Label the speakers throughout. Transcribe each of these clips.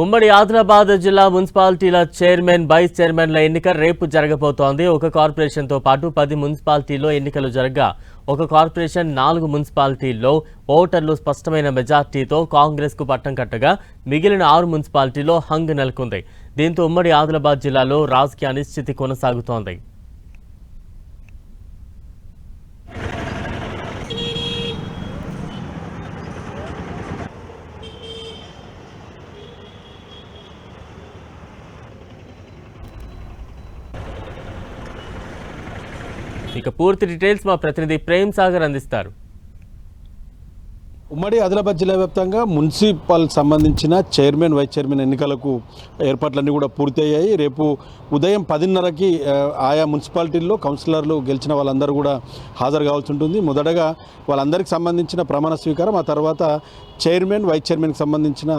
Speaker 1: ఉమ్మడి ఆదిలాబాద్ జిల్లా మున్సిపాలిటీల chairman, vice చైర్మన్ల ఎన్నిక రేపు జరగబోతోంది. ఒక కార్పొరేషన్తో పాటు 10 మున్సిపాలిటీల్లో ఎన్నికలు జరగగా ఒక కార్పొరేషన్ 4 మున్సిపాలిటీల్లో ఓటర్లు స్పష్టమైన మెజార్టీతో కాంగ్రెస్కు పట్టం కట్టగా మిగిలిన 6 మున్సిపాలిటీల్లో హంగ్ నెలకొంది. దీంతో ఉమ్మడి ఆదిలాబాద్ జిల్లాలో రాజకీయ అనిశ్చితి కొనసాగుతోంది. ఇక పూర్తి డీటెయిల్స్ మా ప్రతినిధి ప్రేమ్ సాగర్ అందిస్తారు.
Speaker 2: ఉమ్మడి ఆదిలాబాద్ జిల్లా వ్యాప్తంగా మున్సిపల్ సంబంధించిన చైర్మన్, వైస్ చైర్మన్ ఎన్నికలకు ఏర్పాట్లన్నీ కూడా పూర్తయ్యాయి. రేపు ఉదయం 10:30కి ఆయా మున్సిపాలిటీల్లో కౌన్సిలర్లు గెలిచిన వాళ్ళందరూ కూడా హాజరు కావాల్సి ఉంటుంది. మొదటగా వాళ్ళందరికీ సంబంధించిన ప్రమాణ స్వీకారం, ఆ తర్వాత చైర్మన్, వైస్ చైర్మన్కి సంబంధించిన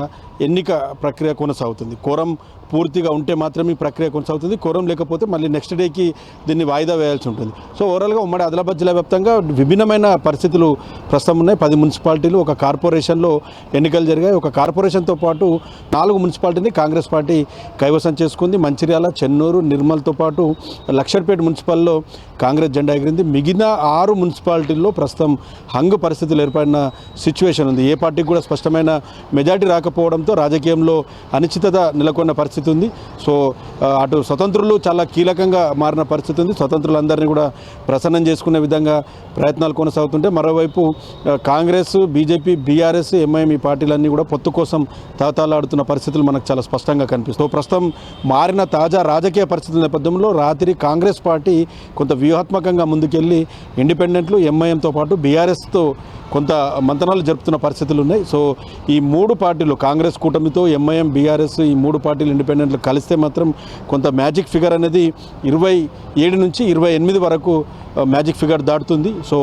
Speaker 2: ఎన్నిక ప్రక్రియ కొనసాగుతుంది. కోరం పూర్తిగా ఉంటే మాత్రమే ఈ ప్రక్రియ కొనసాగుతుంది. కోరం లేకపోతే మళ్ళీ నెక్స్ట్ డేకి దీన్ని వాయిదా వేయాల్సి ఉంటుంది. సో ఓవరాల్గా ఉమ్మడి ఆదిలాబాద్ జిల్లా వ్యాప్తంగా విభిన్నమైన పరిస్థితులు ప్రస్తుతం ఉన్నాయి. 10 మున్సిపాలిటీలు, ఒక కార్పొరేషన్లో ఎన్నికలు జరిగాయి. ఒక కార్పొరేషన్తో పాటు 4 మున్సిపాలిటీని కాంగ్రెస్ పార్టీ కైవసం చేసుకుంది. మంచిర్యాల, చెన్నూరు, నిర్మల్తో పాటు లక్షర్పేట మున్సిపల్లో కాంగ్రెస్ జెండా ఎగిరింది. మిగిలిన 6 మున్సిపాలిటీల్లో ప్రస్తుతం హంగు పరిస్థితులు ఏర్పడిన సిచ్యువేషన్ ఉంది. ఏ పార్టీకి కూడా స్పష్టమైన మెజార్టీ రాకపోవడంతో రాజకీయంలో అనిశ్చితత నెలకొన్న పరిస్థితి ఉంది. సో అటు స్వతంత్రులు చాలా కీలకంగా మారిన పరిస్థితి ఉంది. స్వతంత్రులందరినీ కూడా ప్రసన్నం చేసుకునే విధంగా ప్రయత్నాలు కొనసాగుతుంటే, మరోవైపు కాంగ్రెస్, బీజేపీ, బీఆర్ఎస్, ఎంఐఎం ఈ పార్టీలన్నీ కూడా పొత్తు కోసం తాతాలాడుతున్న పరిస్థితులు మనకు చాలా స్పష్టంగా కనిపిస్తాయి. ప్రస్తుతం మారిన తాజా రాజకీయ పరిస్థితుల నేపథ్యంలో రాత్రి కాంగ్రెస్ పార్టీ కొంత వ్యూహాత్మకంగా ముందుకెళ్ళి ఇండిపెండెంట్లు, ఎంఐఎంతో పాటు బీఆర్ఎస్తో కొంత మంతనాలు జరుపుతున్న పరిస్థితులు ఉన్నాయి. సో ఈ 3 పార్టీలు, కాంగ్రెస్ కూటమితో ఎంఐఎం, బీఆర్ఎస్, ఈ 3 పార్టీలు ఇండిపెండెంట్లు కలిస్తే మాత్రం కొంత మ్యాజిక్ ఫిగర్ అనేది 27 నుంచి 28 వరకు మ్యాజిక్ ఫిగర్ దాటుతుంది. సో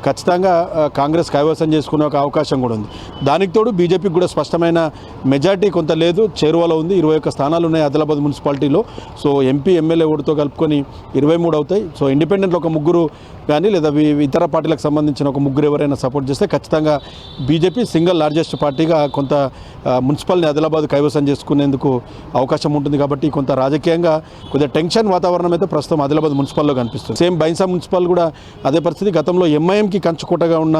Speaker 2: ఖచ్చితంగా కాంగ్రెస్ కైవసం చేసుకునే ఒక అవకాశం కూడా ఉంది. దానికి తోడు బీజేపీకి కూడా స్పష్టమైన మెజార్టీ కొంత లేదు, చేరువలో ఉంది. 21 స్థానాలు ఉన్నాయి ఆదిలాబాద్ మున్సిపాలిటీలో. సో ఎంపీ, ఎమ్మెల్యే ఓటుతో కలుపుకొని 23 అవుతాయి. సో ఇండిపెండెంట్లు ఒక 3 కానీ లేదా ఇతర పార్టీలకు సంబంధించిన ఒక 3 ఎవరైనా సపోర్ట్ చేస్తే ఖచ్చితంగా బీజేపీ సింగిల్ లార్జెస్ట్ పార్టీగా కొంత మున్సిపల్ని ఆదిలాబాద్ కైవసం చేసుకునేందుకు అవకాశం ఉంటుంది. కాబట్టి కొంత రాజకీయంగా కొద్దిగా టెన్షన్ వాతావరణం అయితే ప్రస్తుతం ఆదిలాబాద్ మున్సిపల్లో కనిపిస్తుంది. సేమ్ బైన్సా మున్సిపల్ కూడా అదే పరిస్థితి. గతంలో ఎంఐఎంకి కంచుకోటగా ఉన్న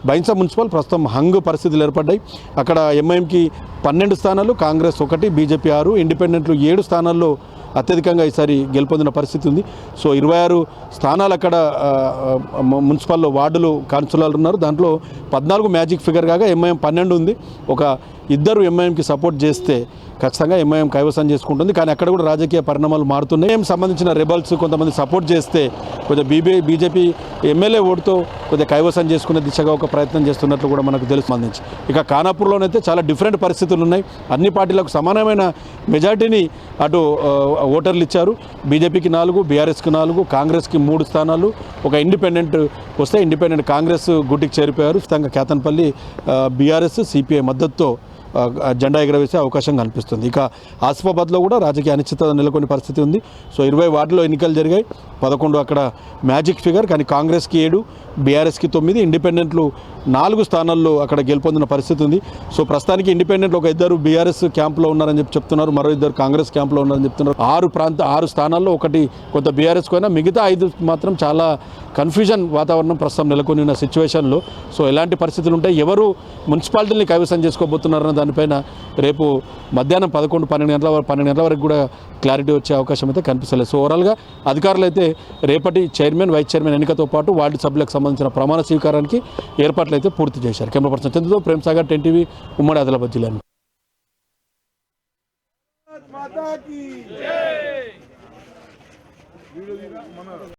Speaker 2: బైన్సా మున్సిపల్ ప్రస్తుతం హంగు పరిస్థితులు ఏర్పడ్డాయి. అక్కడ ఎంఐఎంకి 12 స్థానాలు, కాంగ్రెస్ 1, బీజేపీ 6, ఇండిపెండెంట్లు 7 స్థానాల్లో అత్యధికంగా ఈసారి గెలుపొందిన పరిస్థితి ఉంది. సో 26 స్థానాలు అక్కడ మున్సిపల్లో వార్డులు కౌన్సిలర్లు ఉన్నారు. దాంట్లో 14 మ్యాజిక్ ఫిగర్ కాగా ఎంఐఎం 12 ఉంది. ఒక 2 ఎంఐఎంకి సపోర్ట్ చేస్తే ఖచ్చితంగా ఎంఐఎం కైవసం చేసుకుంటుంది. కానీ అక్కడ కూడా రాజకీయ పరిణామాలు మారుతున్నాయి. సంబంధించిన రెబల్స్ కొంతమంది సపోర్ట్ చేస్తే కొద్దిగా బీజేపీ ఎమ్మెల్యే ఓటుతో కొద్దిగా కైవసం చేసుకునే దిశగా ఒక ప్రయత్నం చేస్తున్నట్లు కూడా మనకు తెలుసు. సంబంధించి ఇక ఖానాపూర్లోనైతే చాలా డిఫరెంట్ పరిస్థితులు ఉన్నాయి. అన్ని పార్టీలకు సమానమైన మెజార్టీని అటు ఓటర్లు ఇచ్చారు. బీజేపీకి 4, బీఆర్ఎస్కి 4, కాంగ్రెస్కి 3 స్థానాలు, ఒక ఇండిపెండెంట్ వస్తే ఇండిపెండెంట్ కాంగ్రెస్ గుట్టికి చేరిపోయారు. ఖచ్చితంగా కేతన్పల్లి బీఆర్ఎస్, సిపిఐ మద్దతుతో జెండా ఎగరవేసే అవకాశం కనిపిస్తుంది. ఇక ఆసిఫాబాద్లో కూడా రాజకీయ అనిశ్చితత నెలకొనే పరిస్థితి ఉంది. సో 20 వార్డులో ఎన్నికలు జరిగాయి. 11 అక్కడ మ్యాజిక్ ఫిగర్, కానీ కాంగ్రెస్కి 7, బీఆర్ఎస్కి 9, ఇండిపెండెంట్లు 4 స్థానాల్లో అక్కడ గెలుపొందిన పరిస్థితి ఉంది. సో ప్రస్తుతానికి ఇండిపెండెంట్లు ఒక 2 బీఆర్ఎస్ క్యాంప్లో ఉన్నారని చెప్తున్నారు, మరో 2 కాంగ్రెస్ క్యాంప్లో ఉన్నారని చెప్తున్నారు. 6 స్థానాల్లో ఒకటి కొంత బీఆర్ఎస్ పోయినా మిగతా 5 మాత్రం చాలా కన్ఫ్యూజన్ వాతావరణం ప్రస్తుతం నెలకొని ఉన్న సిచ్యువేషన్లో. సో ఎలాంటి పరిస్థితులు ఉంటాయి, ఎవరు మున్సిపాలిటీని కైవసం చేసుకోబోతున్నారన్న దానిపైన రేపు మధ్యాహ్నం 11-12 గంటల వరకు కూడా క్లారిటీ వచ్చే అవకాశం అయితే కనిపిస్తలేదు. సో ఓవరాల్గా అధికారులు అయితే రేపటి చైర్మన్, వైస్ చైర్మన్ ఎన్నికతో పాటు వార్డు సభ్యులకు సంబంధించిన ప్రమాణ స్వీకారానికి ఏర్పాట్లు అయితే పూర్తి చేశారు. కెమెరా పర్సన్ చంద్రతో ప్రేమ్ సాగర్, 10 టీవీ, ఉమ్మడి ఆదిలాబాద్ జిల్లా.